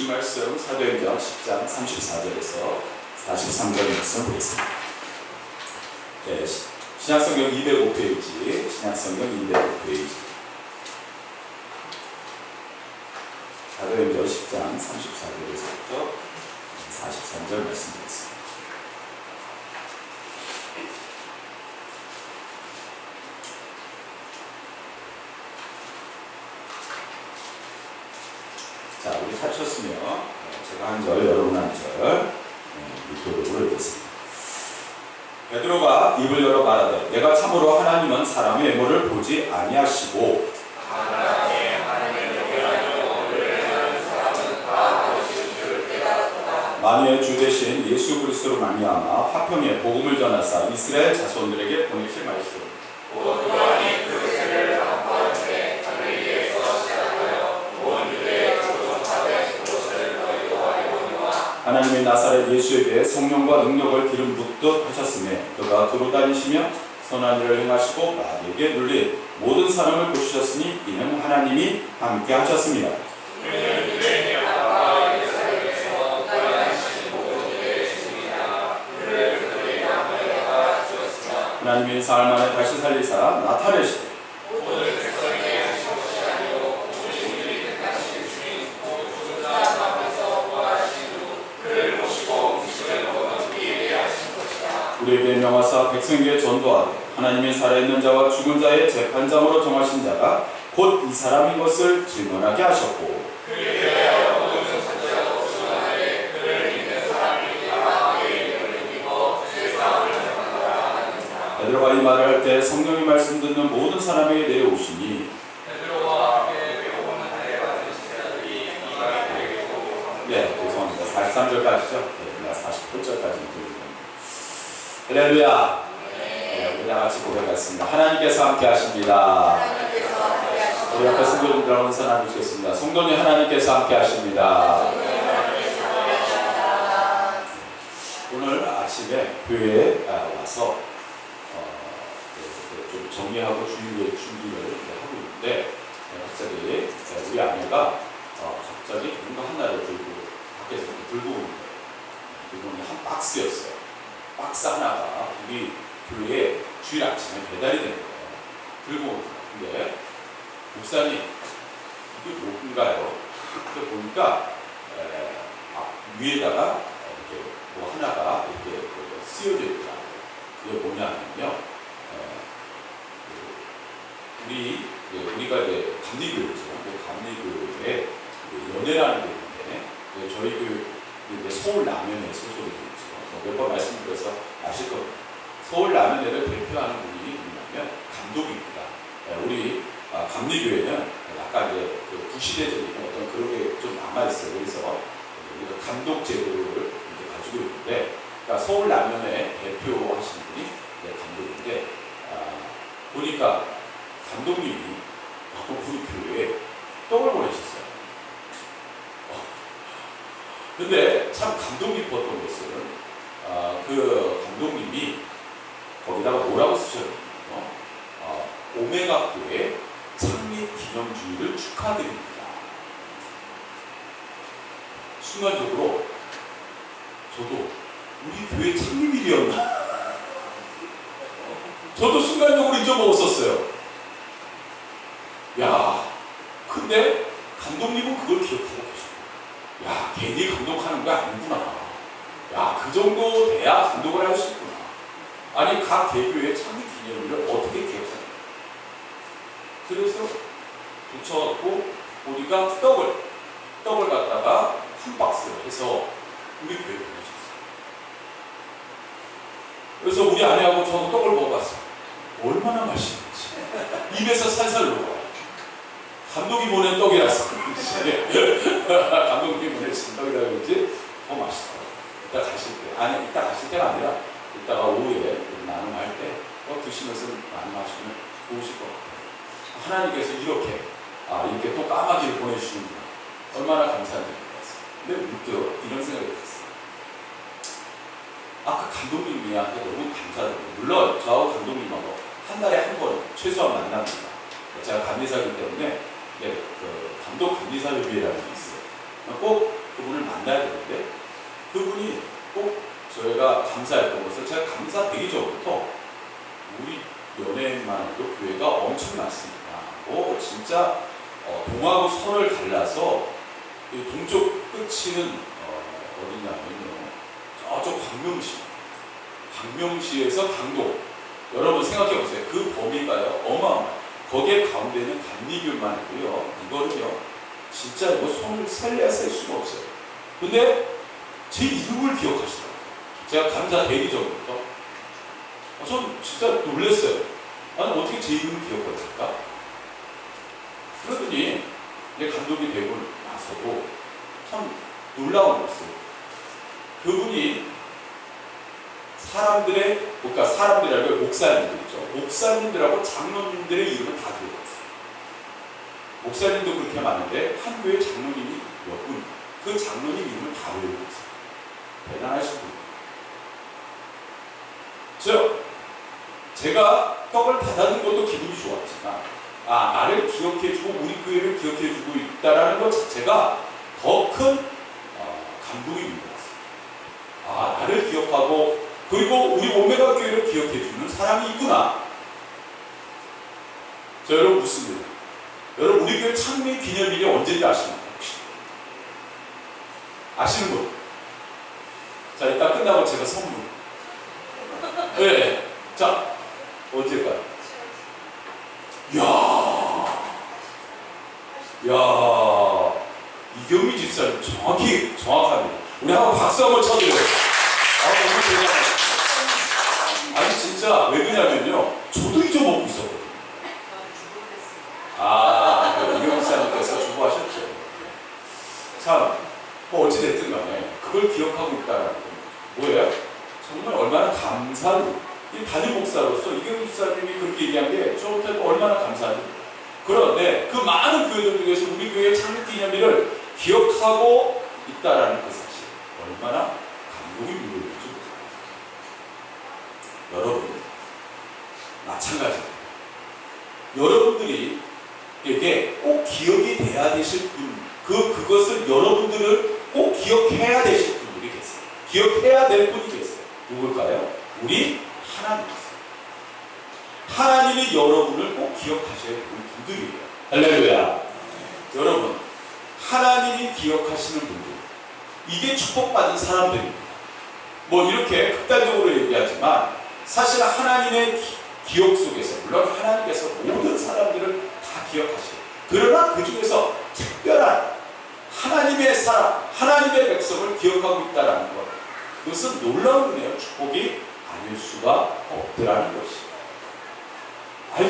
주신 말씀 사도행전 10장 34절에서 43절 말씀 보겠습니다. 네, 신약성경 205페이지, 신약성경 205페이지. 사도행전 10장 34절에서부터 43절 말씀드리겠습니다. 자, 우리 찾으셨으면 제가 한 절, 여러분 한 절 교독으로 읽겠습니다. 베드로가 입을 열어 말하되 내가 참으로 하나님은 사람의 외모를 보지 아니하시고 만유의 주 되신 예수 그리스도로 말미암아 화평의 복음을 전하사 이스라엘 자손들에게 보내실 말씀 하나님의 나사렛 예수에게 성령과 능력을 기름 붓듯 하셨으며 그가 두루다니시며 선한 일을 행하시고 마귀에게 눌린 모든 사람을 고치셨으니 이는 하나님이 함께 하셨습니다. 하나님이 사흘 만에 다시 살리사 나타내시되 우리에게 명하사 백성에게 전도하되 하나님의 살아있는 자와 죽은 자의 재판장으로 정하신 자가 곧 이 사람인 것을 증언하게 하셨고 베드로가 이 말을 할 때 성령이 말씀 듣는 모든 사람에게 내려오시니 네, 죄송합니다. 43절까지죠? 네, 48절까지 읽습니다. 할렐루야. 네, 우리 다 같이 고백하겠습니다. 하나님께서 함께 하십니다. 우리 앞에 성도님들 원선 한번 주겠습니다. 성도님 하나님께서 함께 하십니다. 오늘 아침에 교회에 와서 좀 정리하고 준비를 하고 있는데 갑자기 우리 아내가 갑자기 뭔가 하나를 들고 밖에서 들고 오는 거예요. 들고 오는 한 박스였어요. 박스 하나가 우리 교회에 주일 아침에 배달이 되는 거예요. 들고 오는 거예요. 근데 목사님 이게 뭔가요? 그때 보니까 위에다가 이렇게 뭐 하나가 이렇게 쓰여져 있더라고요. 그게 뭐냐면요. 우리가 이제 감리교회죠. 감리교회에 연회라는 게 있는데 저희 교회 서울 라면회 소속이 있죠. 몇 번 말씀드려서 아실 겁니다. 서울 라면회를 대표하는 분이 누구냐면 감독입니다. 우리 감리교회는 약간 이제 그 구시대적인 어떤 그런 게 좀 남아있어요. 그래서 우리가 감독 제도를 이제 가지고 있는데, 그러니까 서울 라면회 대표하시는 분이 감독인데, 보니까 감독님이 우리 교회에 떡을 보내셨어요. 근데 참 감동 깊었던 것은 그 감독님이 거기다가 뭐라고 쓰셨냐면 오메가 교회 창립 기념주의를 축하드립니다. 순간적으로 저도 우리 교회 창립일이었나? 저도 순간적으로 잊어먹었었어요. 야, 근데 감독님은 그걸 기억하고 계셔. 야, 괜히 감독하는 거 아니구나. 야, 그 정도 돼야 감독을 할 수 있구나. 아니, 각 개교의 창립 기념일을 어떻게 기억하냐. 그래서 붙여갖고 우리가 떡을 갖다가 한 박스를 해서 우리 교회에 보내셨어요. 그래서 우리 아내하고 저도 떡을 먹어봤어요. 얼마나 맛있는지. 입에서 살살 녹아요. 감독이 보낸 떡이라서 감독이 보내신 떡이라 그런지 더 맛있더라고요. 이따 가실 때, 아니 이따 가실 때가 아니라 이따가 오후에 나눔할 때 떡 드시면서 나눔하시면 좋으실 것 같아요. 하나님께서 이렇게 또 까마귀를 보내주시는구나. 얼마나 감사한지 몰랐어요. 근데 문득 이런 생각이 들었어요. 그 감독님한테 너무 감사드려요. 물론 저하고 감독님하고 한 달에 한 번 최소한 만납니다. 제가 감리사이기 때문에 그 감독 감리사협의회라는 게 있어요. 꼭 그 그분을 만나야 되는데 그분이 꼭 저희가 감사했던 것은 제가 감사되기 전부터 우리 연예인만 해도 교회가 엄청 많습니다. 진짜 동하고 서를 갈라서 동쪽 끝이는 어디냐면요. 저쪽 광명시에서 강동. 여러분 생각해 보세요. 그 범위가요 어마어마해요. 거기에 가운데는 감리교만 있고요. 이거는요 진짜 이거 손을 셀래야 셀 수가 없어요. 근데 제 이름을 기억하시더라고요. 제가 감사되기 전부터 전 진짜 놀랐어요. 나는 어떻게 제 이름을 기억할까? 그러더니 이제 감독이 되고 나서도 참 놀라운 것은 그분이 그러니까 사람들이라고 목사님들이죠. 목사님들하고 장로님들의 이름을 다 기억했어요. 목사님도 그렇게 많은데 한 교회 장로님이 몇 분, 그 장로님 이름을 다 외우고 있어요. 대단하신 분이에요. 제가 떡을 받아든 것도 기분이 좋았지만 나를 기억해주고 우리 교회를 기억해주고 있다는 것 자체가 더 큰 감동이 있었어요. 나를 기억하고 그리고 우리 오메가 교회를 기억해주는 사람이 있구나. 여러분 묻습니다. 여러분 우리 교회 창립 기념일이 언제인지 아시나요? 혹시? 아시는 분? 자, 이따 끝나고 제가 선물. 네. 자, 언제일까요? 이야, 이경미 집사님 정확합니다. 우리 한번 박수 한번 쳐드려요. 너무 대단하시다. 아니 진짜 왜 그러냐면요, 저도 잊어먹고 있었거든요. 이경미 집사님께서 주고하셨죠. 참, 어찌됐든 간에 그걸 기억하고 있다는 건 뭐예요? 정말 얼마나 감사하고 이 담임 목사로서 이경미 집사님이 그렇게 얘기한 게 저한테 얼마나 감사합니다. 그런데 그 많은 교회들 중에서 우리 교회의 창립 기념일을 기억하고 있다라는 그 사실 얼마나 감동이 물려올지 몰라요. 여러분 마찬가지입니다. 여러분들이 이게 꼭 기억이 돼야 되실 분, 그것을 여러분들을 꼭 기억해야 되실 분들이 계세요. 기억해야 될 분이 계세요. 누굴까요? 우리 하나님이세요. 하나님이 여러분을 꼭 기억하셔야 될 분들이에요. 할렐루야. 여러분, 하나님이 기억하시는 분들, 이게 축복받은 사람들입니다. 이렇게 극단적으로 얘기하지만 사실 하나님의 기억 속에서, 물론 하나님께서 모든 사람들을 다 기억하시고, 그러나 그 중에서 특별한 하나님의 사람, 하나님의 백성을 기억하고 있다는 것, 그것은 놀라운 은혜와 축복이 아닐 수가 없더라는 것이에요.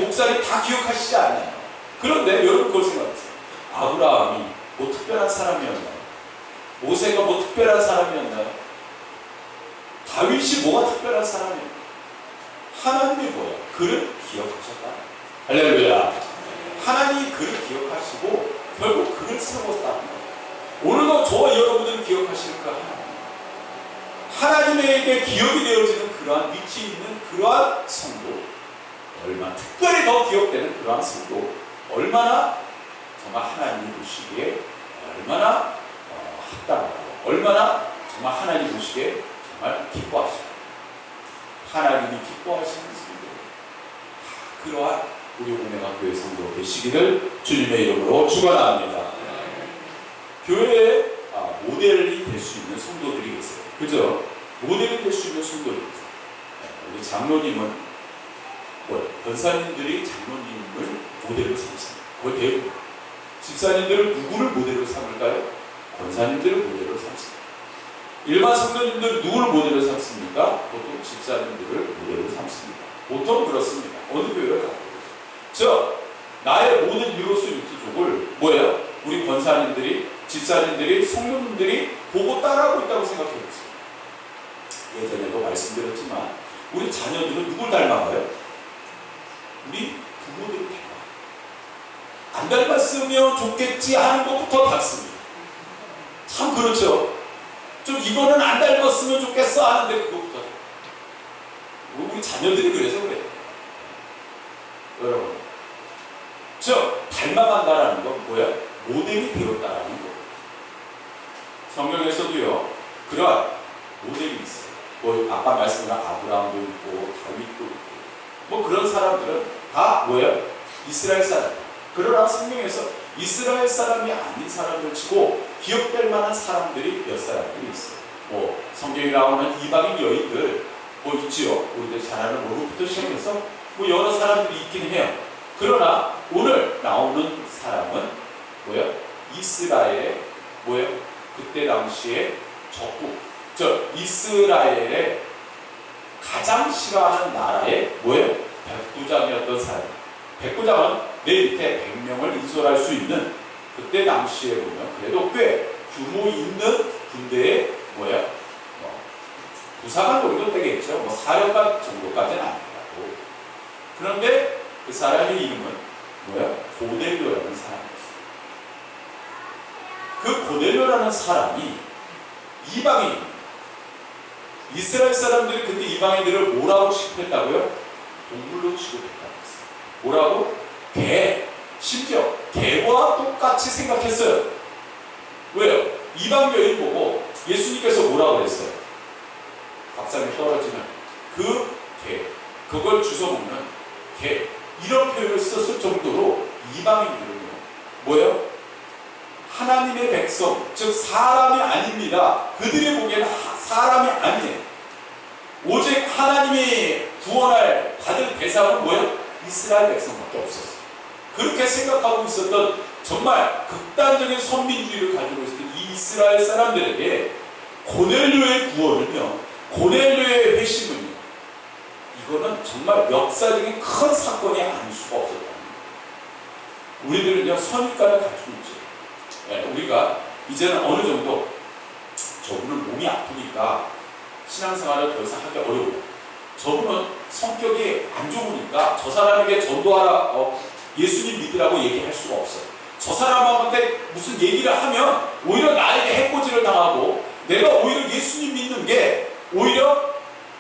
목사님 다 기억하시지 않나요? 그런데 여러분 그걸 생각하세요. 아브라함이 특별한 사람이었나요? 모세가 특별한 사람이었나요? 다윗이 뭐가 특별한 사람이었나요? 하나님이 뭐예요? 그를 기억하셨다. 할렐루야. 하나님이 그를 기억하시고 결국 그를 세웠다는 거예요. 오늘도 저와 여러분들을 기억하시는 그 하나님에게 기억이 되어지는 그러한 위치에 있는 그러한 성도, 얼마나 특별히 더 기억되는 그러한 성도, 얼마나 정말 하나님이 보시기에 얼마나 합당하고 얼마나 정말 하나님이 보시기에 정말 기뻐하시고 하나님이 기뻐하시는 성도, 그러한 우리 오메가 교회 성도 되시기를 주님의 이름으로 축원합니다. 교회의 모델이 될 수 있는 성도들이 계세요. 그죠? 모델이 될 수 있는 성도들이 있어요. 우리 장로님은 권사님들이 장로님을 모델로 삼습니다. 거의 대부분. 집사님들은 누구를 모델로 삼을까요? 권사님들을 모델로 삼습니다. 일반 성도님들은 누구를 모델로 삼습니까? 보통 집사님들을 모델로 삼습니다. 보통 그렇습니다. 어느 교회를 가도. 나의 모든 유로스 유트족을 우리 권사님들이, 집사님들이, 성도님들이 보고 따라하고 있다고 생각해보세요. 예전에도 말씀드렸지만 우리 자녀들은 누굴 닮아가요? 우리 부모들을 닮아요. 안 닮았으면 좋겠지 하는 것부터 닮습니다. 참 그렇죠? 좀 이거는 안 닮았으면 좋겠어 하는데 그것부터 우리 자녀들이 그래서 그래요. 여러분, 닮아간다라는 건 모델이 되었다라는 거예요. 성경에서도요, 그런 모델이 있어요. 뭐 아까 말씀드린 아브라함도 있고 다윗도 있고 뭐 그런 사람들은 다 뭐예요? 이스라엘 사람. 그러나 성경에서 이스라엘 사람이 아닌 사람들 치고 기억될 만한 사람들이 몇 사람들이 있어요. 뭐 성경에 나오는 이방인 여인들 뭐 있지요. 우리들 잘 아는 로봇부터 시작해서 뭐 여러 사람들이 있긴 해요. 그러나 오늘 나오는 사람은 뭐예요? 이스라엘의 뭐예요? 그때 당시에 적국, 이스라엘의 가장 싫어하는 나라의 뭐예요? 백부장이었던 사람이에요. 백부장은 내 밑에 100명을 인솔할 수 있는, 그때 당시에 보면 그래도 꽤 규모 있는 군대의 뭐예요? 부사관 정도 되겠죠. 뭐 사령관 정도까지는 아니라고. 그런데 그 사람의 이름은 뭐예요? 고넬료라는 사람이었어요. 그 고넬료라는 사람이 이방인입니다. 이스라엘 사람들이 그때 이방인들을 뭐라고 취급했다고요? 동물로 취급했다고 했어요. 뭐라고? 개. 심지어 개와 똑같이 생각했어요. 왜요? 이방 여인 보고 예수님께서 뭐라고 그랬어요? 밥상에 떨어지는 그 개, 그걸 주워먹는 개, 이런 표현을 썼을 정도로 이방인들은요, 뭐예요? 하나님의 백성, 즉 사람이 아닙니다. 그들이 보기에는 사람이 아니에요. 오직 하나님이 구원할 받을 대상은 뭐예요? 이스라엘 백성밖에 없었어요. 그렇게 생각하고 있었던 정말 극단적인 선민주의를 가지고 있었던 이 이스라엘 사람들에게 고넬료의 구원은요, 고넬료의 회심은요, 이거는 정말 역사적인 큰 사건이 아닐 수가 없었다. 우리들은요, 선입관을 가지고 있죠. 네, 우리가 이제는 어느 정도 저분은 몸이 아프니까 신앙생활을 더 이상 하기 어려워요. 저분은 성격이 안 좋으니까 저 사람에게 전도하라, 예수님 믿으라고 얘기할 수가 없어요. 저 사람한테 무슨 얘기를 하면 오히려 나에게 해코지를 당하고 내가 오히려 예수님 믿는 게 오히려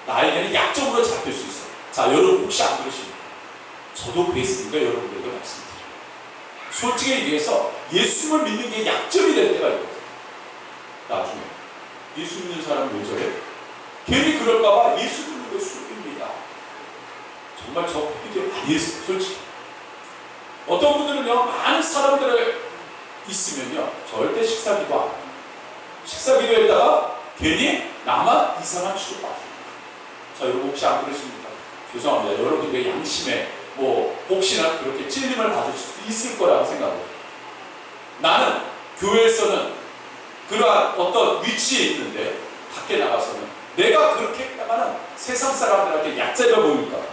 나에게는 약점으로 잡힐 수 있어요. 자, 여러분 혹시 안 그러십니까? 저도 그랬으니까 여러분들에게 말씀드려요. 솔직히 얘기해서 예수님을 믿는 게 약점이 될 때가 있거든요. 나중에 예수 믿는 사람은 왜 저래? 괜히 그럴까봐 예수 믿는 거 숨깁니다. 정말 저 비디오 많이 했어요. 솔직히. 어떤 분들은요, 많은 사람들이 있으면요, 절대 식사기도 안 해요. 식사기도에다가 괜히 나만 이상한 취급받습니다. 자, 여러분 혹시 안 그러십니까? 죄송합니다. 여러분들의 양심에 뭐 혹시나 그렇게 찔림을 받을 수도 있을 거라고 생각해요. 나는 교회에서는 그러한 어떤 위치에 있는데 밖에 나가서는 내가 그렇게 했다가는 세상 사람들한테 약자가 보일까 봐.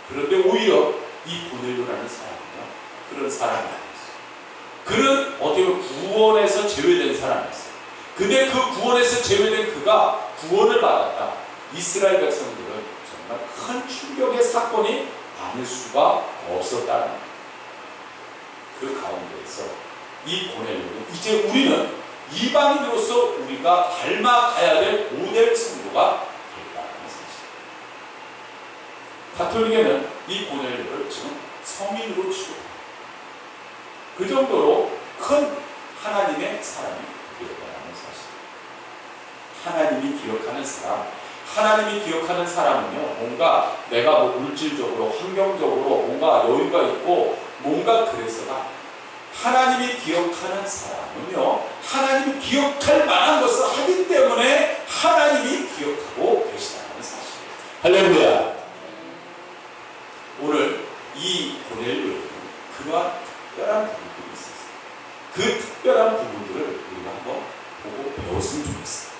그런데 오히려 이 고넬료라는 사람은요, 그런 사람이 아니었어요. 그는 어떻게 보면 구원에서 제외된 사람이었어요. 근데 그 구원에서 제외된 그가 구원을 받았다. 이스라엘 백성들은 정말 큰 충격의 사건이 아닐 수가 없었다는 거예요. 그 가운데에서 이 고넬료는 이제 우리는 이방인으로서 우리가 닮아가야 될 모델 성도가 됐다는 사실. 가톨릭에는 이 고넬료를 지금 성인으로 취급합니다. 그 정도로 큰 하나님의 사람이 되었다는 사실. 하나님이 기억하는 사람, 하나님이 기억하는 사람은요, 뭔가 내가 뭐 물질적으로, 환경적으로 뭔가 여유가 있고 뭔가 그래서가, 하나님이 기억하는 사람은요, 하나님이 기억할 만한 것을 하기 때문에 하나님이 기억하고 계시다는 사실. 할렐루야. 오늘 이 고넬료에는 그와 특별한 부분들이 있었어요. 그 특별한 부분들을 우리가 한번 보고 배웠으면 좋겠어요.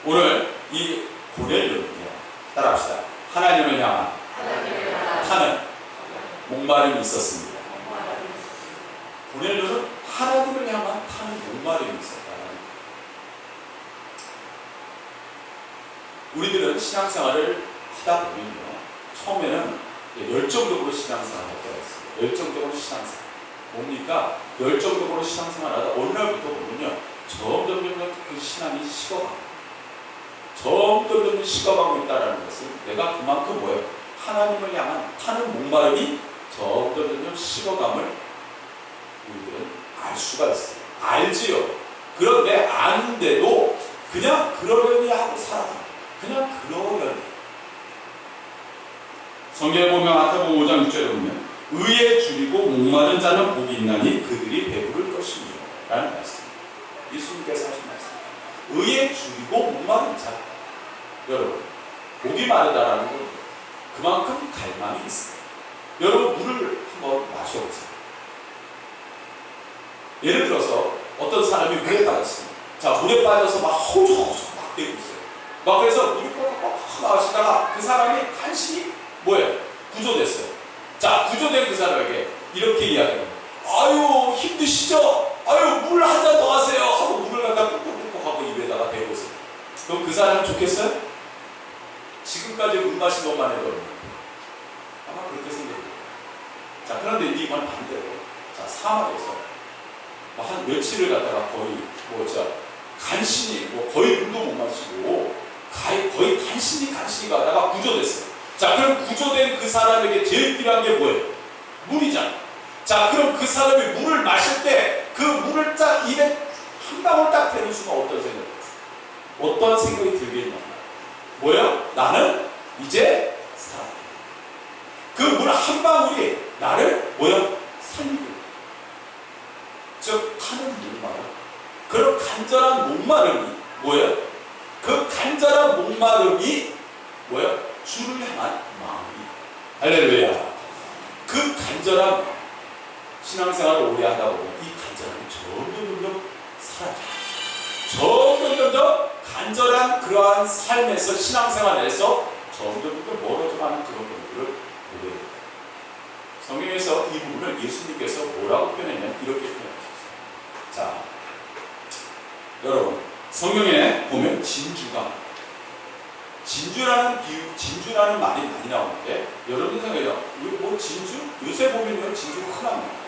오늘 이 고넬료는요, 따라합시다. 하나님을 향한 타는 목마름이 있었습니다. 고넬료는 하나님을 향한 타는 목마름이 있었다는 거예요. 우리들은 신앙생활을 하다 보면요, 처음에는 열정적으로 신앙생활을 할 때가 있어요. 열정적으로 신앙생활. 뭡니까? 열정적으로 신앙생활을 하다 어느 날부터 보면요, 점점 그 신앙이 식어가고, 점점 식어가고 있다는 것은 내가 그만큼 뭐예요? 하나님을 향한 타는 목마름이 점점 식어감을 우리들은 알 수가 있어요. 알지요. 그런데 아는데도 그냥 그러려니 하고 살아가. 그냥 그러려니. 성경에 보면 마태복음 5장 6절에 보면 의에 줄이고 목마른 자는 복이 있나니 그들이 배부를 것이며 라는 말씀. 예수님께서 하신 말씀. 의에 줄이고 목마른 자. 여러분, 목이 마르다라는 건 그만큼 갈망이 있어요. 여러분, 물을 한번 마셔보세요. 예를 들어서 어떤 사람이 물에 빠졌습니다. 자, 물에 빠져서 막 허우적허우적 막 되고 있어요. 막 그래서 물이 꽉꽉 나오시다가 그 사람이 간신히 뭐예요? 구조됐어요. 자, 구조된 그 사람에게 이렇게 이야기합니다. 아유, 힘드시죠? 아유, 물 한 잔 더 하세요. 하고 물을 갖다 꾹꾹꾹 하고 입에다가 대고 있어요. 그럼 그 사람은 좋겠어요? 지금까지 물 마신 것만 해도 아마 그렇게 생각해요. 자, 그런데 이건 반대로, 자, 사막에서 한 며칠을 갖다가 거의 간신히 거의 물도 못 마시고 거의 간신히 가다가 구조됐어요. 자, 그럼 구조된 그 사람에게 제일 필요한 게 뭐예요? 물이잖아. 자, 그럼 그 사람이 물을 마실 때 그 물을 딱 입에 한 방울 딱 대는 순간 어떤 생각이 들었어요? 어떤 생각이 들겠냐? 뭐예요? 나는 이제 살아. 그 물 한 방울이 나를 살리고, 즉 타는 목마름. 그런 간절한 목마름이 뭐예요? 그 간절한 목마름이 주를 향한 마음이에요. 할렐루야. 그 간절한 마음. 신앙생활을 오래 하다 보면 이 간절함이 점점 사라져요. 점점 간절한 그러한 삶에서, 신앙생활에서 점점 멀어져가는 그런 부분들을 보게 됩니다. 성경에서 이 부분을 예수님께서 뭐라고 표현했냐면 이렇게 표현하셨어요. 자, 여러분, 성경에 보면 진주라는 비유, 진주라는 말이 많이 나오는데, 여러분 생각해요. 진주? 요새 보면 진주 흔합니다.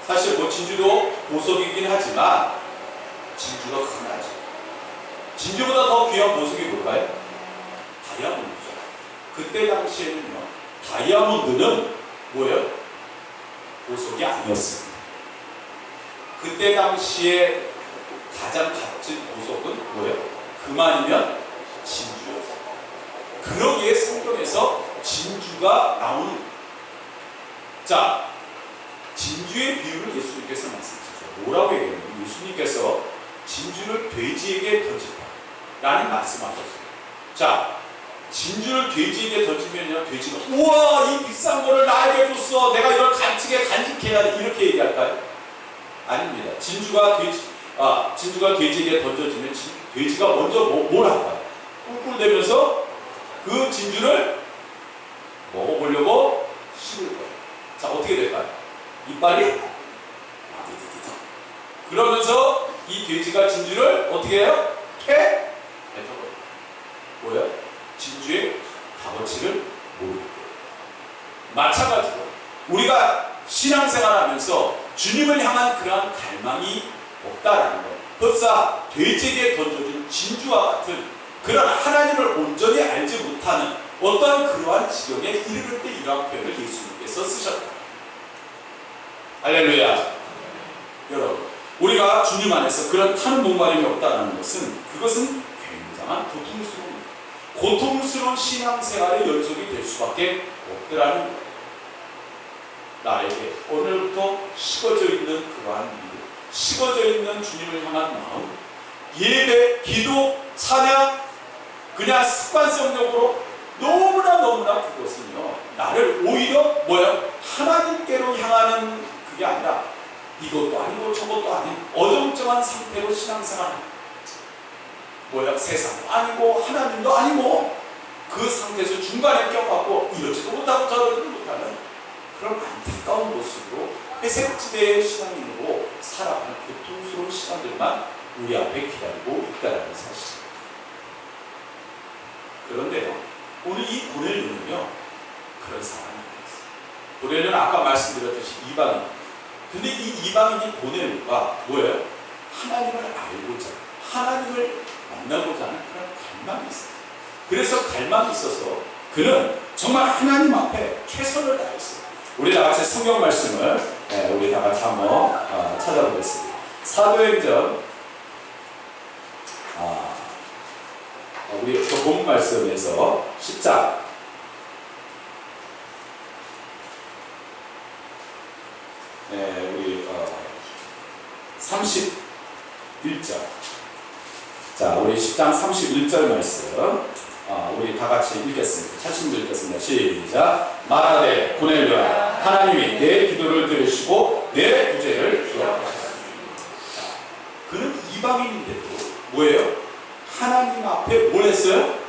사실 진주도 보석이긴 하지만 진주가 흔하죠. 진주보다 더 귀한 보석이 뭘까요? 다이아몬드죠. 그때 당시에는요, 다이아몬드는 보석이 아니었습니다. 그때 당시에 가장 값진 보석은 금아니면 진주였어요. 그러기에 성경에서 진주가 나오는 거예요. 자, 진주의 비유를 예수님께서 말씀하셨어요. 뭐라고 얘기했냐면 예수님께서 진주를 돼지에게 던진다 라는 말씀하셨어요. 자, 진주를 돼지에게 던지면요, 돼지가 우와, 이 비싼 거를 나에게 줬어, 내가 이걸 간직해야 돼, 이렇게 얘기할까요? 아닙니다. 진주가 돼지에게 던져지면 돼지가 먼저 뭘 할까요? 꿀꿀대면서 그 진주를 먹어보려고 씹을 거예요. 자, 어떻게 될까요? 이빨이 그러면서 이 돼지가 진주를 어떻게 해요? 뱉어버려요. 진주의 값어치를 모르는 거예요. 마찬가지로 우리가 신앙생활하면서 주님을 향한 그러한 갈망이 없다라는 것, 벌써 돼지에게 던져진 진주와 같은 그런 하나님을 온전히 알지 못하는 어떠한 그러한 지경에 이르를 때 이러한 표현을 예수님께서 쓰셨다. 할렐루야. 여러분, 우리가 주님 안에서 그런 타는 목마름이 없다는 것은, 그것은 굉장한 고통스러운 신앙생활의 연속이 될 수밖에 없더라는 거예요. 나에게 오늘부터 식어져 있는 그러한 믿음, 식어져 있는 주님을 향한 마음, 예배, 기도, 찬양, 그냥 습관성적으로 너무나 그것은요, 나를 오히려 하나님께로 향하는 그게 아니라 이것도 아니고 저것도 아닌 어정쩡한 상태로 신앙생활하는, 세상도 아니고 하나님도 아니고 그 상태에서 중간에 껴갖고 이러지도 못하고 저러지도 못하는 그런 안타까운 모습으로 회색지대의 신앙인으로 살아가는 고통스러운 시간들만 우리 앞에 기다리고 있다는 사실입니다. 그런데요, 오늘 이 고넬료는요, 그런 사람이 아니었어요. 고넬료는 아까 말씀드렸듯이 이방인입니다. 근데 이 이방인이 고넬료가 하나님을 알고자, 하나님을 만나고자 하는 그런 갈망이 있어요. 그래서 갈망이 있어서 그는 정말 하나님 앞에 최선을 다했어요. 우리 다 같이 성경 말씀을 우리 다 같이 한번 찾아보겠습니다. 사도행전 우리 그 본 말씀에서 10장 우리 31절. 자, 우리 10장 31절 말씀 우리 다 같이 읽겠습니다. 차심도 읽겠습니다. 시작. 말하되 고넬료야, 하나님이 내 기도를 들으시고 내 구제를 기억하셨습니다. 그는 이방인인데도 뭐예요? 하나님 앞에 뭘 했어요?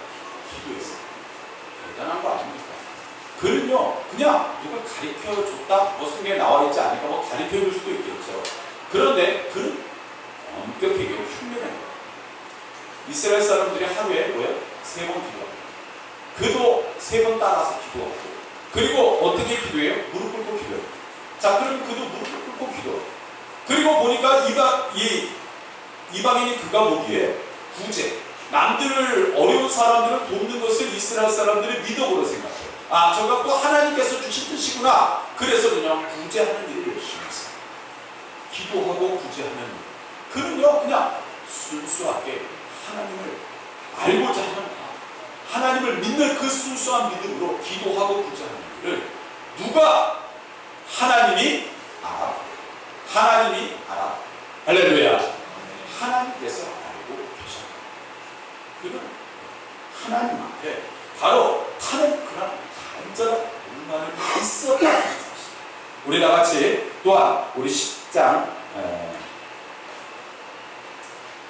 기도했어요. 대단한 거 아닙니까? 그는요, 그냥 누가 가르쳐줬다? 뭐 성경에 나와 있지 않으니까 뭐 가르쳐줄 수도 있겠죠. 그런데 그는 엄격하게 흉내내요. 이스라엘 사람들이 하루에 뭐예요? 3번 기도하고, 그도 3번 따라서 기도하고, 그리고 어떻게 기도해요? 무릎 꿇고 기도해요. 자, 그럼 그도 무릎 꿇고 기도해요. 그리고 보니까 이방인이 그가 보기에 구제, 남들을, 어려운 사람들을 돕는 것을 이스라엘 사람들이 미덕으로 생각해요. 저가 또 하나님께서 주신 뜻이구나. 그래서 그냥 구제하는 일을 열심히 했어요. 기도하고 구제하는 일. 그는요, 그냥 순수하게 하나님을 알고자 하는 마음, 하나님을 믿는 그 순수한 믿음으로 기도하고 구제하는 일을 누가? 하나님이 알아. 하나님이 알아. 할렐루야. 하나님께서 알고 계셔요. 그는 하나님 앞에 바로 타는 그런 간절한 욕망을 있었다는 것입니다. 우리 다 같이 또한 우리 10장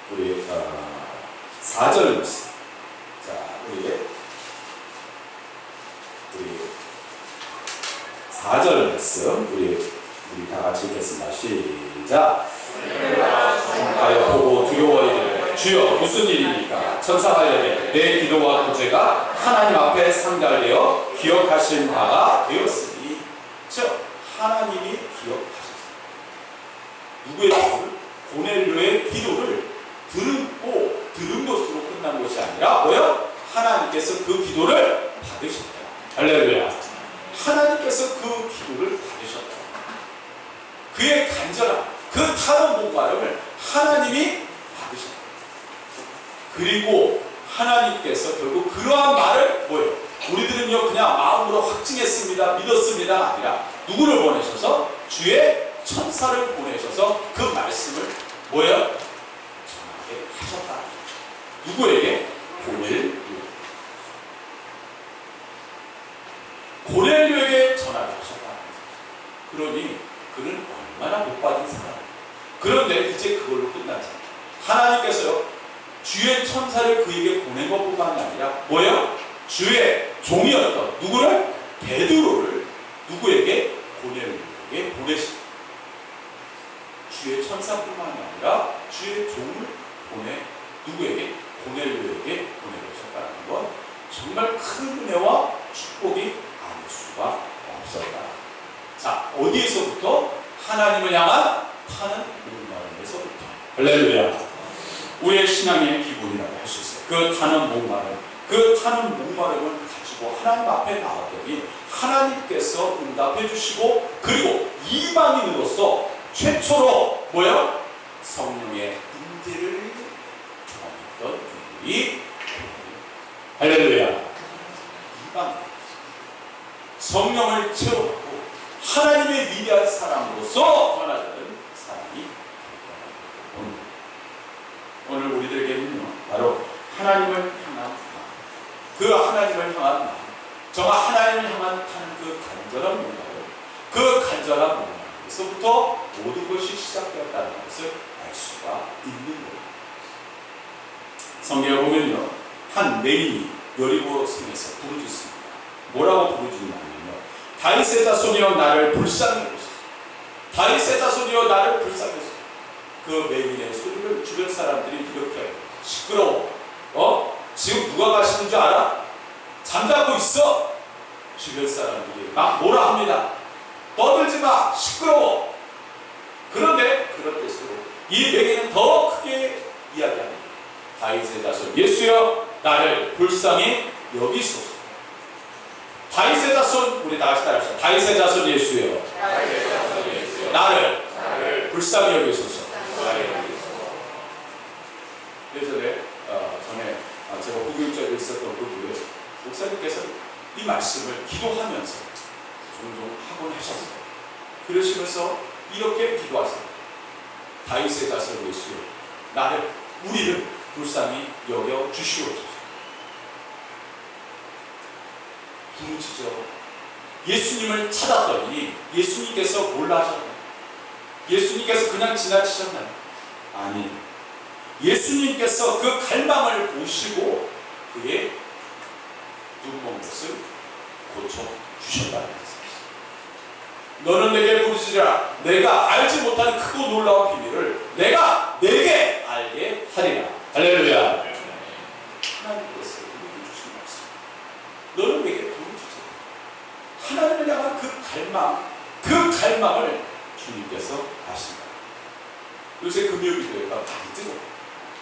우리 4절 말씀. 자, 우리 4절 말씀 우리 다 같이 읽겠습니다. 시작. 주가여 보고 두려워하기를 주여 무슨 일입니까? 천사가 이르되 내 기도와 구제가 하나님 앞에 상달되어 기억하신 바가 되었으니. 즉 하나님이 기억하셨습니다. 누구의 기도를? 고넬료의 기도를 들은 것으로 끝난 것이 아니라 뭐요? 하나님께서 그 기도를 받으셨다. 할렐루야. 하나님께서 그 기도를 받으셨다. 그의 간절함, 그 타는 목마름을 하나님이 받으셨다. 그리고 하나님께서 결국 그러한 말을 뭐예요? 우리들은요 그냥 마음으로 확증했습니다, 믿었습니다가 아니라 누구를 보내셔서? 주의 천사를 보내셔서 그 말씀을 뭐예요? 전하게 하셨다. 누구에게? 고넬료에게 전하게 하셨다. 그러니 그는 얼마나 복받은 사람이에요. 그런데 이제 그걸로 끝나지 않아요. 하나님께서요 주의 천사를 그에게 보낸 것뿐만이 아니라 뭐예요? 주의 종이었던 누구를? 베드로를 누구에게? 고넬료에게 보내십니다. 주의 천사뿐만이 아니라 주의 종을 보내 누구에게? 고넬료에게 보내셨다는 건 정말 큰 은혜와 축복이 아닐 수가 없었다. 자, 어디에서부터? 하나님을 향한 타는 목마름에서부터. 할렐루야. 우리의 신앙의 기본이라고 할 수 있어요. 그 타는 목마름, 그 타는 목마름을 가지고 하나님 앞에 나왔더니 하나님께서 응답해 주시고, 그리고 이방인으로서 최초로 뭐야? 성령의 임재를 경험했던 분이 할렐루야. 이방인 성령을 체험하고 하나님의 위대한 사람으로서 변화되는 사람이 오늘 우리들에게는요 바로 하나님을 향한 마음, 그 하나님을 향한 마음, 정말 하나님을 향한 타는 그 간절한 목마름, 그 간절한 목마름에서부터 모든 것이 시작되었다는 것을 알 수가 있는 거예요. 성경에 보면요 한 메인이 여리고 성에서 부르짖습니다. 뭐라고 부르짖냐면요, 다윗의 자손이여 나를 불쌍히 여기소서. 다윗의 자손이여 나를 불쌍히 여기소서. 그 메인의 소리를 주변 사람들이 이렇게 시끄러워. 지금 누가 가시는 줄 알아? 잠자고 있어. 주변 사람들이 막 뭐라 합니다. 떠들지 마. 시끄러워. 그런데 그럴 때일수록 이 메인은 더 크게 이야기합니다. 다윗의 자손 예수여 나를 불쌍히 여기소서. 다윗의 자손, 우리 다 같이 따라합시다. 다윗의 자손 예수여 나를 불쌍히 여기소서. 예전에 제가 고교육자로 있었던 그 교회 목사님께서 이 말씀을 기도하면서 종종 하곤 하셨어요. 그러시면서 이렇게 기도하세요. 다윗의 자손 예수여, 우리를 불쌍히 여겨 주시옵소서. 부르짖어. 예수님을 찾았더니 예수님께서 몰라 하셨나요? 예수님께서 그냥 지나치셨나요? 아니, 예수님께서 그 갈망을 보시고 그의 눈먼 것을 고쳐주셨다는 것입니다. 너는 내게 부르짖으라. 내가 알지 못한 크고 놀라운 비밀을 내가 내게 알게 하리라. 할렐루야. 하나님께서 우리에게 주신 말씀. 너는 내게 부르짖으라. 하나님을 향한 그 갈망을 주님께서 아신다. 요새 금요기도회가 많이 뜨거워요.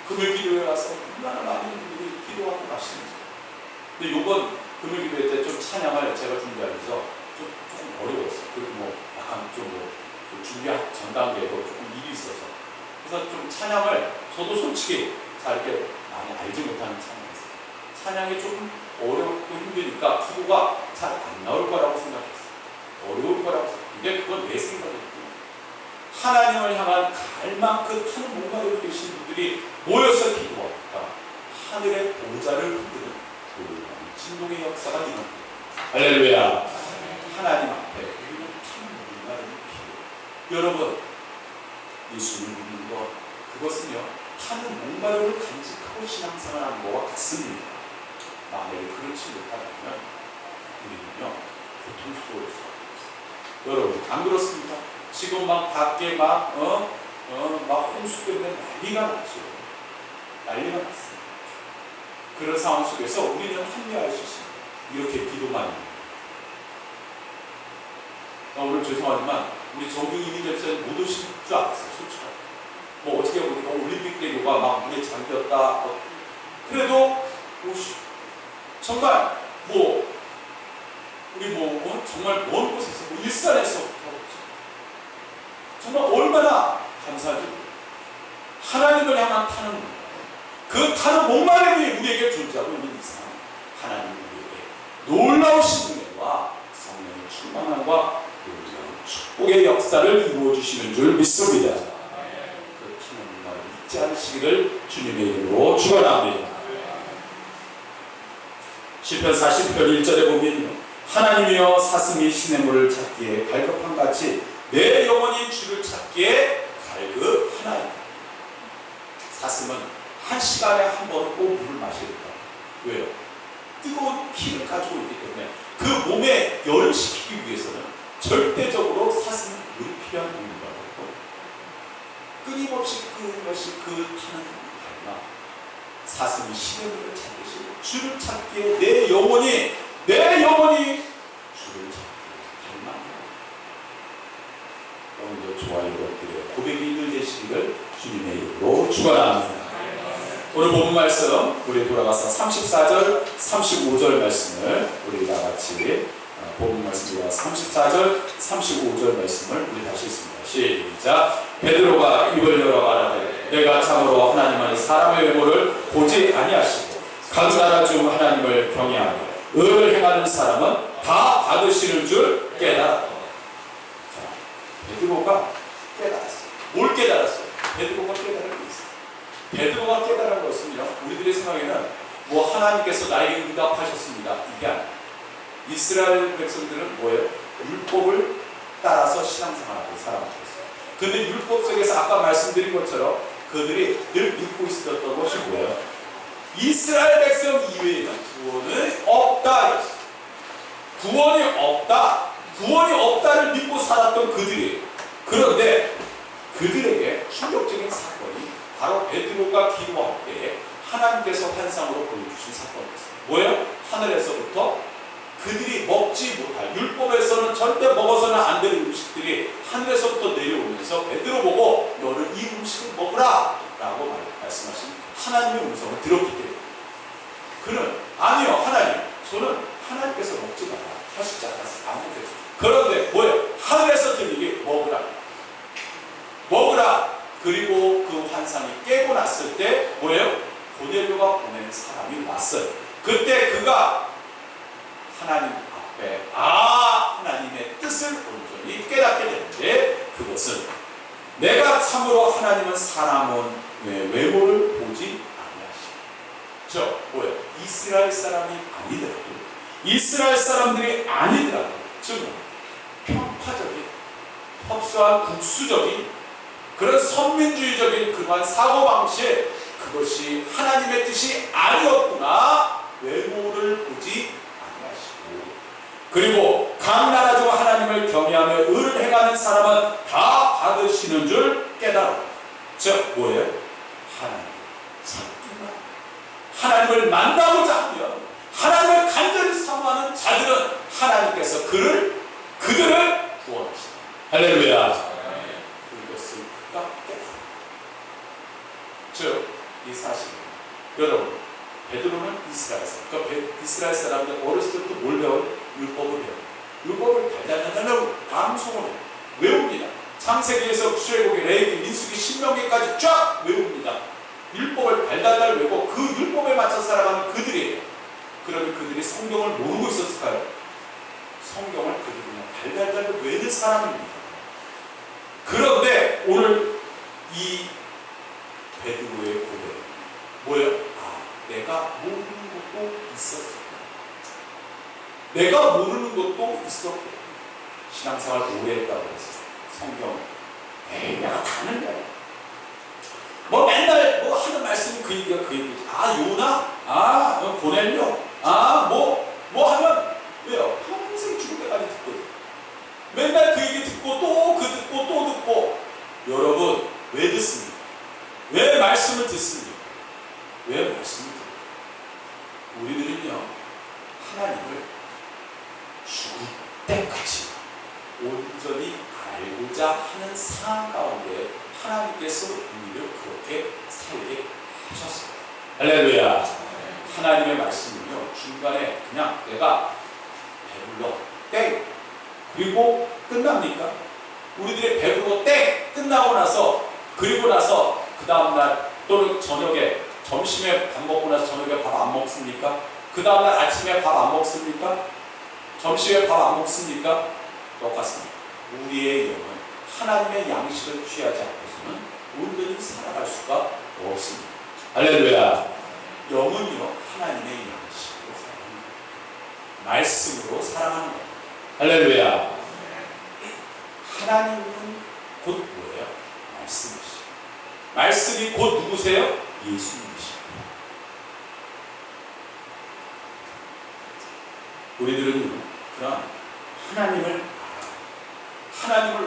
금요기도회 와서 얼마나 많은 분들이 기도하고 가시는지. 근데 요번 금요기도회 때 좀 찬양을 제가 준비하면서 조금 어려웠어요. 그리고 약간 좀 준비한 전 단계에도 조금 일이 있어서. 그래서 좀 찬양을 저도 솔직히 잘 이렇게 많이 알지 못하는 찬양이었어요. 찬양이 조금 어렵고 힘드니까 기도가 잘 안 나올 거라고 생각했어요. 어려울 거라고 생각했어요. 근데 그건 내 생각이었고, 하나님을 향한 갈망 타는 목마르고 계신 분들이 모여서 기도하니까 하늘의 보좌를 흔드는 놀라운 진동의 역사가 일어납니다. 할렐루야. 하나님 앞에 우리는 타는 목마름이 필요해요. 여러분, 예수를 믿는 것, 그것은요 타는 목마름을 간직하고 신앙생활하는 것과 같습니다. 만약에 그렇지 못하면 우리는요 고통스러울 수 없어요. 여러분, 안 그렇습니까? 지금 막 밖에 막 홍수 때문에 난리가 났죠. 난리가 났어요. 그런 상황 속에서 우리는 합리화할 수 있습니다. 이렇게 기도만 합니다. 오늘 죄송하지만 우리 정규이민 집사님 못 오실 줄 알았어요. 솔직하게. 뭐 어떻게 보니까 올림픽 때 요가 막 물에 잠겼다. 그래도 정말 우리 정말 먼 곳에서 일산에서 정말 얼마나 감사하죠. 하나님을 향한 타는 그 타는 목마름이 우리에게 존재하고 있는 이상 하나님 우리에게 놀라우신 은혜와 성령의 충만함과 놀라운 축복의 역사를 이루어 주시는 줄 믿습니다. 그 타는 목마름 잊지 않으시기를 주님의 이름으로 축원합니다. 시편 40편 1절에 보면 하나님이여 사슴이 시냇물을 찾기에 갈급한 같이 내 영혼이 주를 찾기에 갈급하나이다. 사슴은 한 시간에 한 번은 꼭 물을 마셔야 된다. 왜요? 뜨거운 피를 가지고 있기 때문에 그 몸에 열을 식히기 위해서는 절대적으로 사슴은 물이 필요한 동물이라고 했고, 끊임없이 그 타는 갈망, 사슴이 시냇물을 찾듯이 주를 찾기에 내 영혼이 주를 찾기에 갈망한다. 오늘도 저와 여러분들의 고백이 있는 되시기를 주님의 이름으로 축원합니다. 오늘 본문 말씀 우리 돌아가서 34절 35절 말씀을 우리 다같이 본문 말씀입니다. 34절 35절 말씀을 우리 다시 읽습니다. 시작. 베드로가 입을 열어 말하되 내가 참으로 하나님은 사람의 외모를 보지 아니하시고 각 나라 중 하나님을 경외하며 의를 행하는 사람은 다 받으시는 줄 깨달았다. 베드로가 깨달았어요. 뭘 깨달았어요? 베드로가 깨달은 게 있어요. 베드로가 깨달은 것은요, 우리들의 생각에는 하나님께서 나에게 응답하셨습니다, 이게 아니에요. 이스라엘 백성들은 뭐예요? 율법을 따라서 신앙생활하고 살아왔어요. 근데 율법 속에서 아까 말씀드린 것처럼 그들이 늘 믿고 있었던 것이 뭐예요? 이스라엘 백성 이외에는 구원은 없다. 구원이 없다를 믿고 살았던 그들이에요. 그런데 그들에게 충격적인 사건이 바로 베드로가 기도할 때에 하나님께서 환상으로 보여주신 사건이었어요. 뭐예요? 하늘에서부터 그들이 먹지 못할, 율법에서는 절대 먹어서는 안 되는 음식들이 하늘에서부터 내려오면서 베드로 보고 너는 이 음식을 먹으라 라고 말씀하신 하나님의 음성을 들었기 때문에 그는 아니요 하나님, 저는 하나님께서 먹지 마라 하시지 않았어요. 아무데도. 그런데 뭐예요? 하늘에서 들리게 먹으라. 그리고 깨고 났을 때 뭐예요? 고넬료가 보낸 사람이 왔어요. 그때 그가 하나님 앞에 하나님의 뜻을 온전히 깨닫게 되는데, 그것은 내가 참으로 하나님은 사람은 외모를 보지 아니하시고, 뭐예요? 이스라엘 사람이 아니더라도, 이스라엘 사람들이 아니더라도, 즉 편파적인, 협소한 국수적인 그런 선민주의적인 그러한 사고방식, 그것이 하나님의 뜻이 아니었구나, 외모를 보지 아니하시고, 그리고 각 나라 중 하나님을 경외하며 의를 행하는 사람은 다 받으시는 줄 깨달아. 즉 뭐예요? 하나님을 찾기만, 하나님을 만나고자 하면, 하나님을 간절히 사모하는 자들은 하나님께서 그들을 구원하시다. 할렐루야. 그것을 그가 깨달아. 즉 이 사실, 여러분, 베드로는 이스라엘 사람, 그러니까 이스라엘 사람들 어렸을 때부터 뭘 배워요? 율법을 배워요. 율법을 달달달달하고 방송을 해요. 외웁니다. 창세기에서 출애굽기, 레위기, 민수기, 신명기까지 쫙 외웁니다. 율법을 달달달 외우고 그 율법에 맞춰 살아가는 그들이에요. 그러면 그들이 성경을 모르고 있었을까요? 성경을 그들이 그냥 달달달 외우는 사람입니다. 그런데 오늘 이 베드로의 고백은 뭐예요? 내가 모르는 것도 있었어. 내가 모르는 것도 있었고, 신앙생활 오래 했다고 해서 성경, 내가 다 아는 거야. 뭐 맨날 뭐 하는 말씀이 그 얘기가 그 얘기지. 요나? 고넬료? 뭐 하면, 왜요? 평생 죽을 때까지 듣거든. 맨날 그 얘기 듣고 또 듣고. 여러분, 왜 듣습니까? 왜 말씀을 듣습니까? 왜 말씀을 듣습니까? 우리들은요, 하나님을 죽을 때까지 온전히 알고자 하는 상황 가운데 하나님께서 우리를 그렇게 살게 하셨어요. 할렐루야. 하나님의 말씀은요, 중간에 그냥 내가 배불러 땡 그리고 끝납니까? 우리들의 배불러 땡 끝나고 나서, 그리고 나서 그 다음날 또는 저녁에, 점심에 밥 먹고 나서 저녁에 밥 안 먹습니까? 그 다음날 아침에 밥 안 먹습니까? 점심에 밥 안 먹습니까? 똑같습니다. 우리의 영은 하나님의 양식을 취하지 않고서는 온전히 살아갈 수가 없습니다. 할렐루야. 영은요, 하나님의 양식으로 살아가는 겁니다. 말씀으로 살아가는 겁니다. 할렐루야. 하나님은 곧 뭐예요? 말씀이시죠. 말씀이 곧 누구세요? 예수님이시죠. 우리들은 그런 하나님을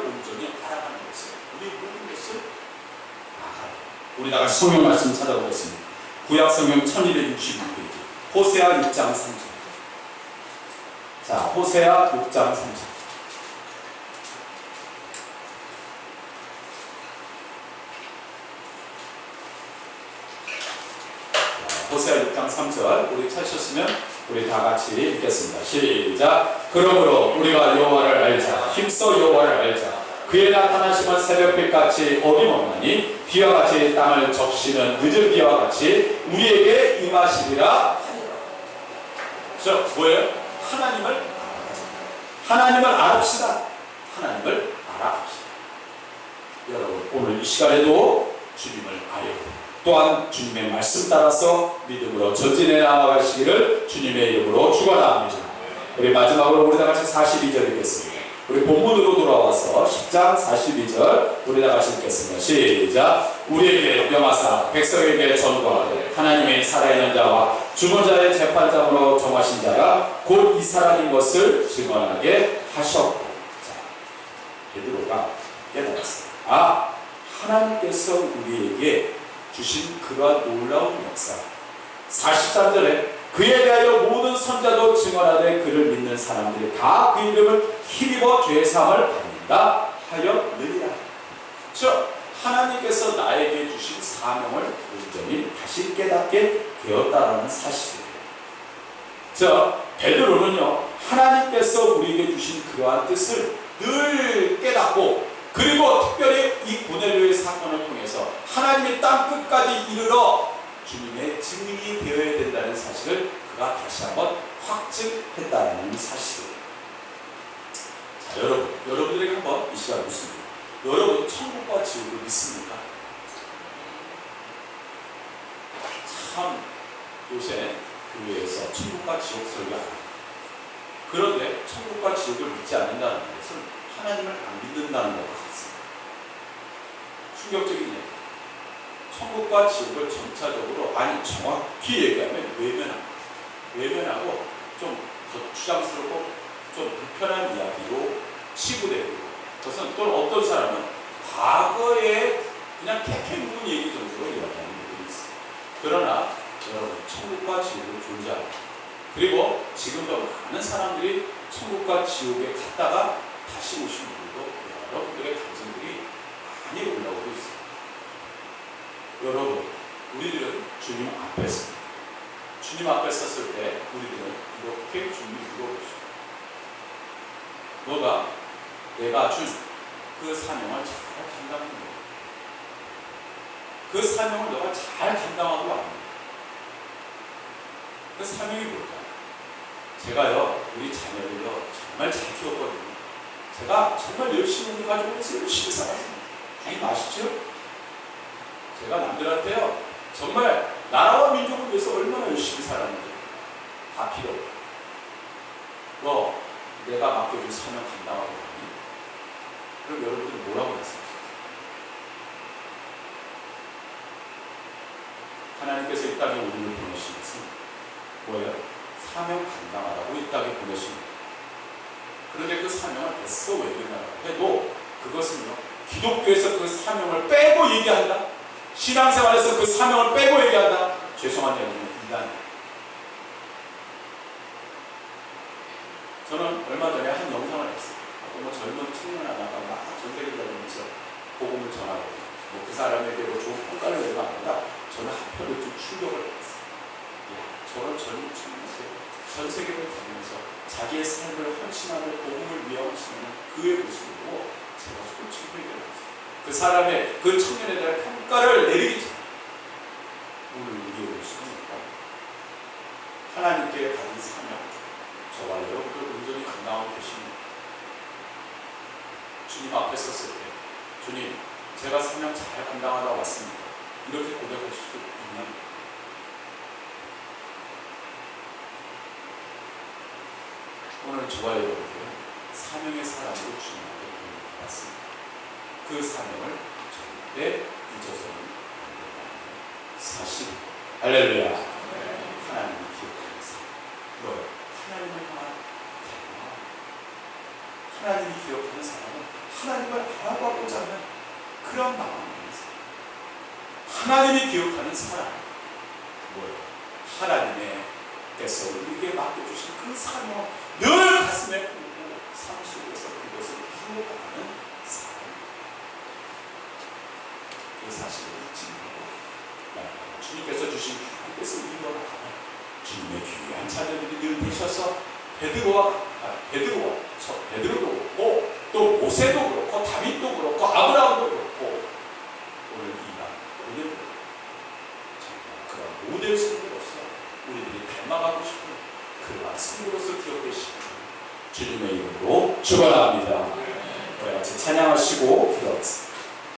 온전히 알아가는 것을, 우리 모든 것을 알아가요. 우리 다 같이 성경 말씀 찾아보겠습니다. 구약 성경 1266페이지, 호세아 6장 3절. 자, 호세아 6장 3절. 호세아 6장 3절, 우리 찾으셨으면 우리 다 같이 읽겠습니다. 시작. 그러므로 우리가 여호와를 알자. 힘써 여호와를 알자. 그의 나타나심은 새벽빛같이 어김없나니 비와 같이 땅을 적시는 늦은 비와 같이 우리에게 임하시리라 하니라. 저 뭐예요? 하나님을 알아가자. 하나님을 알읍시다. 하나님을 알아갑시다. 여러분, 오늘 이 시간에도 주님을 알고 또한 주님의 말씀 따라서 믿음으로 전진해 나아가시기를 주님의 이름으로 축원합니다. 우리 마지막으로 우리 다 같이 42절 읽겠습니다. 우리 본문으로 돌아와서 10장 42절 우리 다 같이 읽겠습니다. 시작. 우리에게 명하사 백성에게 전거하되 하나님의 살아있는 자와 죽은 자의 재판장으로 정하신 자가 곧 이 사람인 것을 증언하게 하셨고. 자, 베드로가 깨달았어요. 하나님께서 우리에게 주신 그러한 놀라운 역사. 43절에 그에 대하여 모든 선자도 증언하되 그를 믿는 사람들이 다 그 이름을 힘입어 죄사함을 받는다 하였느니라. 하나님께서 나에게 주신 사명을 온전히 다시 깨닫게 되었다라는 사실이에요. 베드로는요, 하나님께서 우리에게 주신 그러한 뜻을 늘 깨닫고 그리고 특별히 이 고넬료의 사건을 통해서 하나님의 땅 끝까지 이르러 주님의 증인이 되어야 된다는 사실을 그가 다시 한번 확증했다는 사실이에요. 자, 여러분들에게 한번 이 시간 묻습니다. 여러분 천국과 지옥을 믿습니까? 참 요새 교회에서 천국과 지옥 설교합니다. 그런데 천국과 지옥을 믿지 않는다는 것은 하나님을 안 믿는다는 것 같습니다. 충격적인 얘기. 천국과 지옥을 점차적으로, 아니 정확히 얘기하면 외면하고 좀 거추장스럽고 좀 불편한 이야기로 치부되고, 그것은 또 어떤 사람은 과거에 그냥 캐캐묵은 얘기 정도로 이야기하는 분들이 있어요. 그러나 여러분 천국과 지옥은 존재합니다. 그리고 지금도 많은 사람들이 천국과 지옥에 갔다가 다시 오신 분들도 여러분들의 감정들이 많이 올라오고 있습니다. 여러분, 우리들은 주님 앞에 섭니다. 주님 앞에 섰을 때 우리들은 이렇게 주님이 물어보십니다. 너가 내가 준 그 사명을 잘 감당했느냐? 그 사명을 너가 잘 감당하고 왔느냐? 그 사명이 뭘까요? 제가요, 우리 자녀를요, 정말 잘 키웠거든요. 제가 정말 열심히 우리 가족에서 열심히 살았습니다. 아니, 아시죠? 제가 남들한테요, 정말 나라와 민족을 위해서 얼마나 열심히 살았는지 다 필요 없고, 너 내가 맡겨준 사명 감당하고 있니? 그럼 여러분들은 뭐라고 말씀하세요? 하나님께서 이 땅에 우리를 보내신 것은 뭐예요? 사명 감당하라고 이 땅에 보내신 거예요. 그런데 그 사명을 애써 외면하라고 해도 그것은요, 기독교에서 그 사명을 빼고 얘기한다? 신앙생활에서 그 사명을 빼고 얘기한다? 죄송한 얘기는 인간이에요. 저는 얼마 전에 한 영상을 했어요. 뭐 젊은 청년 하나가 막 전세계를 다니면서 복음을 전하고, 뭐 그 사람에게 뭐 좋은 평가를 내가 아니라 저는 한편으로 좀 충격을 받았어요. 야, 저런 젊은 청년한테 전 세계를 다니면서 자기의 삶을 헌신하며 복음을 위해 헌신하는 그의 모습을 보고 제가 솔직히 회개했어요. 그 사람의, 그 청년에 대한 평가를 내리기 전에 오늘 우리의 모습이니까 하나님께 받은 사명, 저와 여러분들 온전히 감당하고 계십니다. 주님 앞에 섰을 때, 주님, 제가 사명 잘 감당하다 왔습니다. 이렇게 고백하실 수 있나요? 오늘 저와 여러분께 사명의 사람으로 주님께 보내드렸습니다. 그 사명을 절대 잊어서는 안 된다는 사실. 할렐루야. 하나님을 기억하는 삶. 뭐요? 하나님을 향한 갈망. 하나님이 기억하는 사람은 하나님을 알아보고자 하는 그런 마음이 있는 사람. 하나님이 기억하는 사람. 뭐예요? 하나님께서 우리에게 맡겨주신 그 사명을 늘 가슴에 품고 삶 속에서 그것을 이루어가는 사람. 그 사실을 잊지 말고 주님께서 주신 하나님께서 이루어가는 주님의 귀한 자녀들이 늘 되셔서 베드로도 그렇고 또 모세도 그렇고 다윗도 그렇고 아브라함도 그렇고 오늘 이방 고넬료 정말 그런 모델 성도로서 우리들이 닮아가고 싶은 그러한 성도로서 기억되시는 주님의 이름으로 축원합니다.